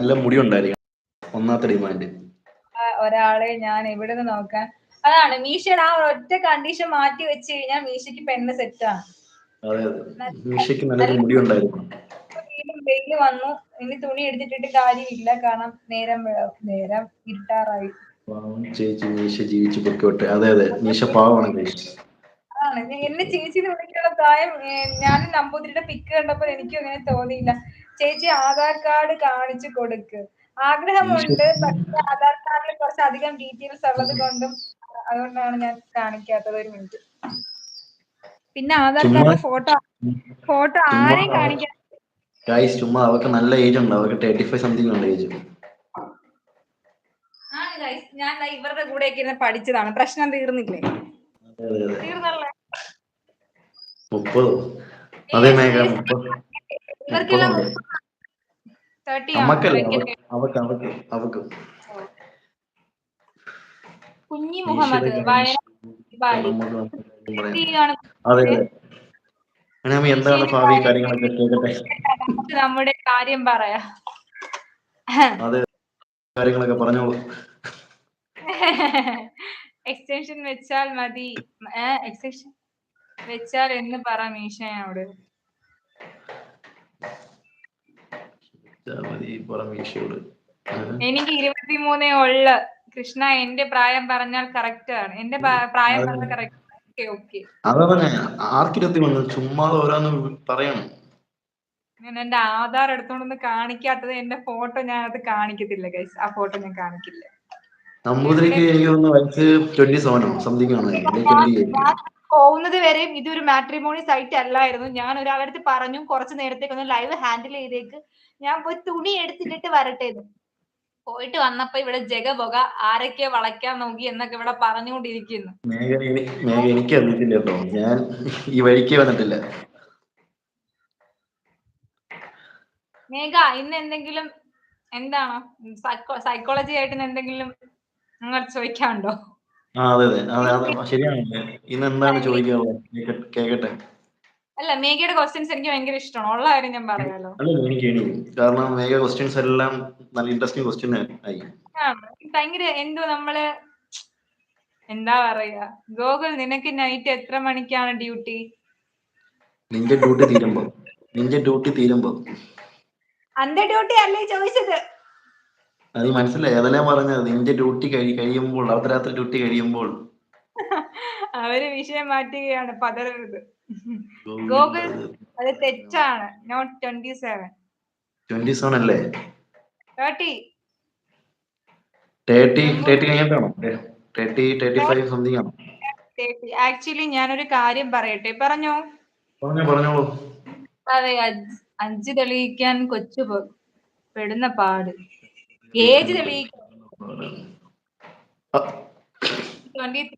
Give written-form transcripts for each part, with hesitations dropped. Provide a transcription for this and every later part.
നല്ല മുടി ഉണ്ടായിരിക്കണം, ഒന്നാമത്തെ ഡിമാൻഡ്. ഒരാളെ ഞാൻ എവിടെ നിന്ന് നോക്കാൻ. അതാണ് മീശയുടെ ആ ഒറ്റ കണ്ടീഷൻ മാറ്റി വെച്ച് കഴിഞ്ഞാൽ മീശയ്ക്ക് പെണ്ണ് സെറ്റാണ്. അതെ അതെ, മീശയ്ക്ക് നല്ല മുടി ഉണ്ടായിരിക്കണം. വെയില് വന്നു, ഇനി തുണി എടുത്തിട്ടിട്ട് കാര്യമില്ല, കാരണം നേരം ഇരുട്ടാറായി. ചേച്ചി മീശ ജീവിച്ചു പൊക്കോട്ടെ. അതെ അതെ, മീശ പാവമാണ് ചേച്ചി. ആണ് എന്നെ ചേച്ചി വിളിക്കാനുള്ള പ്രായം. ഞാൻ നമ്പൂതിരിയുടെ പിക്ക് കണ്ടപ്പോൾ എനിക്കും അങ്ങനെ തോന്നിയില്ല. ചേച്ചി ആധാർ കാർഡ് കാണിച്ചു കൊടുക്ക്. ആഗ്രഹമുണ്ട്, പക്ഷെ ആധാർ കാർഡിൽ കുറച്ചധികം ഡീറ്റെയിൽസ് ഉള്ളത് കൊണ്ടും അതുകൊണ്ടാണ് ഞാൻ കാണിക്കാത്തത്. ഒരു മിനിറ്റ്. പിന്നെ ആധാർ കാർഡിലെ ഫോട്ടോ ആരെയും കാണിക്കാൻ. ഗൈസ് ചുമ്മാ അവർക്ക് നല്ല ഏജ് ഉണ്ട്, അവർക്ക് 35 സംതിങ് ഉണ്ട് ഏജ്. ആണ് ഗൈസ്, ഞാൻ ഇവരുടെ കൂടെയൊക്കെ ഇരുന്ന് പഠിച്ചതാണ്. പ്രശ്നം തീർന്നില്ലേ? തീർന്നല്ലേ? 30. അതെ മേഘ, 30. ഇവർക്കെല്ലാം 30 അവക്ക് കുഞ്ഞി മുഹമ്മദ് അതെ അതെ. എന്താണ് ഭാവി കാര്യങ്ങളൊക്കെ കേൾക്കട്ടെ. നമ്മുടെ കാര്യം പറയാ. അതെ, കാര്യങ്ങളൊക്കെ പറഞ്ഞോളൂ. എക്സ്റ്റൻഷൻ വെച്ചാൽ മതി. എക്സ്റ്റൻഷൻ വെച്ചാൽ എന്ന് പറ മീശയോട്. എനിക്ക് 23 ഉള്ള കൃഷ്ണ. എന്റെ പ്രായം പറഞ്ഞാൽ കറക്റ്റ് ആണ്. എന്റെ പ്രായം പറഞ്ഞാൽ കറക്റ്റ്. ചുമ്മാ ഓരോന്ന് പറയണം. ഞാൻ എന്റെ ആധാർ എടുത്തോണ്ടൊന്ന് കാണിക്കാത്തത്. എന്റെ ഫോട്ടോ ഞാൻ അത് കാണിക്കത്തില്ല ഗൈസ്. ആ ഫോട്ടോ ഞാൻ കാണിക്കില്ല. നമ്പൂതിരിക്ക് വയസ്സ് 27 സംതിങ് ആണ്. പോകുന്നത് വരെയും ഇതൊരു മാട്രിമോണി സൈറ്റ് അല്ലായിരുന്നു. ഞാൻ ഒരാളടുത്ത് പറഞ്ഞു കുറച്ച് നേരത്തേക്ക് ഒന്ന് ലൈവ് ഹാൻഡിൽ ചെയ്തേക്ക്, ഞാൻ പോയി തുണി എടുത്തിട്ടിട്ട് വരട്ടെ. പോയിട്ട് വന്നപ്പോ ഇവിടെ ജഗപൊക, ആരൊക്കെ വളയ്ക്കാൻ നോക്കി എന്നൊക്കെ ഇവിടെ പറഞ്ഞുകൊണ്ടിരിക്കുന്നു. എനിക്ക് അറിയത്തില്ല കേട്ടോ, ഞാൻ ഈ വഴിക്ക് വന്നിട്ടില്ല. മേഘ, ഇന്ന് എന്തെങ്കിലും എന്താണ് സൈക്കോളജി ആയിട്ട് എന്തെങ്കിലും നിങ്ങൾ ചോദിക്കാനുണ്ടോ? അതെ അതെ ശരിയാണ്. ഇന്ന് എന്താണ് ചോദിക്കാനുള്ളത്? കേക്കട്ടെ. അല്ല, മേഘയുടെ ക്വസ്റ്റ്യൻസ് എനിക്ക് ഭയങ്കര ഇഷ്ടമാണ്. ഉള്ള കാര്യം ഞാൻ പറയാലോ. കാരണം മേഘ ക്വസ്റ്റ്യൻസ് എല്ലാം നല്ല ഇൻട്രസ്റ്റിംഗ് ക്വസ്റ്റ്യൻ ആയി. ഭയങ്കര എന്തോ നമ്മള് എന്താ പറയാ. ഗോകുൽ, നിനക്ക് നൈറ്റ് എത്ര മണിക്കാണ് ഡ്യൂട്ടി? നിന്റെ ഡ്യൂട്ടി തീരുമ്പോ. അന്റെ ഡ്യൂട്ടി അല്ലേ ചോദിച്ചത്? അത് മനസ്സിലായി, അതെല്ലാം പറഞ്ഞത്. നിന്റെ ഡ്യൂട്ടി കഴിയുമ്പോൾ, അർദ്ധരാത്രി ഡ്യൂട്ടി കഴിയുമ്പോൾ. അവര് വിഷയം മാറ്റുകയാണ്, പതറരുത്. ഗോകുൽ, അത് തെറ്റാണ്. നോട്ട് 27. 27 അല്ലേ? 30. 30 കഴിഞ്ഞിട്ടാണോ? 35 സംതിങ് ആണോ? ആക്ച്വലി ഞാനൊരു കാര്യം പറയട്ടെ. പറഞ്ഞോളൂ. അതെ, 5 തെളിയിക്കാൻ കൊച്ചു പെടുന്ന പാട്. ഏജ് തെളിയിക്കാൻ 23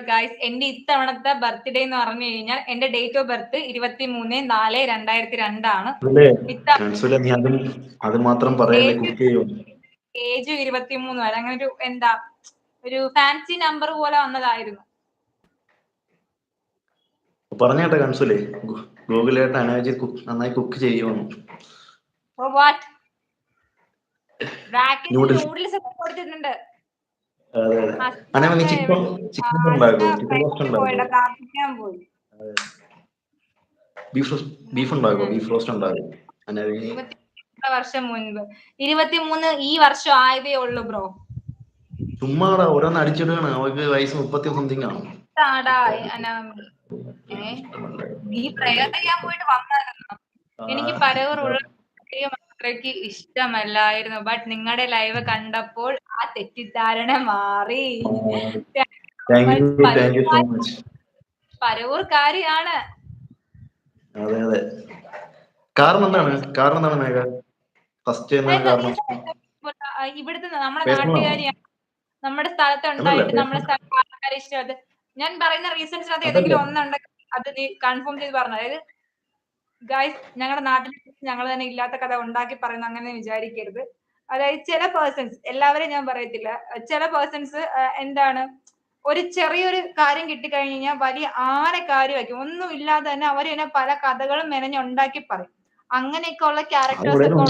ഗൈസ്. എന്റെ ഇത്തവണത്തെ ബർത്ത്ഡേ എന്ന് പറഞ്ഞു കഴിഞ്ഞാൽ എന്റെ ഡേറ്റ് ഓഫ് ബർത്ത് 23/4/2002 ആണ്. അത് മാത്രം പറയല്ലേ, കുക്ക് ചെയ്യോ? ഏജ് 23 വരെ. അങ്ങനെ ഒരു ഫാൻസി നമ്പർ പോലെ വന്നതായിരുന്നു. പറഞ്ഞേട്ടെ കൺസുലേ, ഗൂഗിളായിട്ട് അനാജി നന്നായി കുക്ക് ചെയ്യുമെന്ന്. നൂഡിൽസ് ഒക്കെ കൊടുത്തിട്ടുണ്ട്. ബീഫ് ഉണ്ടാകുമോ? ബീഫ് റോസ്റ്റ് ഉണ്ടാകും. 23 വർഷം മുൻപ്. 23 ഈ വർഷം ആയതേ ഉള്ളു ബ്രോ. ചുമ്മാടാ ഓരോന്ന് അടിച്ചിടുകയാണ്. അവർക്ക് വയസ്സ് 30 സംതിങ് ആണ്. ഈ പ്രയർ ചെയ്യാൻ പോയിട്ട് വന്നായിരുന്നു. എനിക്ക് പരവൂർ അത്രയ്ക്ക് ഇഷ്ടമല്ലായിരുന്നു. ബട്ട് നിങ്ങളുടെ ലൈവ് കണ്ടപ്പോൾ ആ തെറ്റിദ്ധാരണ മാറി. പരവൂർക്കാരിയാണ്. അതെ അതെ. കാരണം എന്താണ് മേഘ? ഫസ്റ്റ് ഇവിടുത്തെ നമ്മുടെ നാട്ടുകാരിയാണ്. നമ്മുടെ സ്ഥലത്ത് ഉണ്ടായിട്ട് നമ്മുടെ സ്ഥലത്ത് ആൾക്കാരെ ഇഷ്ടം. ഞാൻ പറയുന്ന റീസൺസിനകത്ത് ഏതെങ്കിലും ഒന്നുണ്ടെങ്കിൽ അത് നീ കൺഫേം ചെയ്ത് പറഞ്ഞു. അതായത് ഗൈസ്, ഞങ്ങളുടെ നാട്ടിൽ ഞങ്ങൾ തന്നെ ഇല്ലാത്ത കഥ ഉണ്ടാക്കി പറയുന്ന അങ്ങനെ വിചാരിക്കരുത്. അതായത് ചില പേഴ്സൺസ്, എല്ലാവരെയും ഞാൻ പറയത്തില്ല, ചില പേഴ്സൺസ് ഒരു ചെറിയൊരു കാര്യം കിട്ടിക്കഴിഞ്ഞ് കഴിഞ്ഞാൽ വലിയ കാര്യമാക്കും. ഒന്നും ഇല്ലാതെ തന്നെ അവർ തന്നെ പല കഥകളും മെനഞ്ഞുണ്ടാക്കി പറയും. അങ്ങനെയൊക്കെ ഉള്ള ക്യാരക്ടേഴ്സ് ഒക്കെ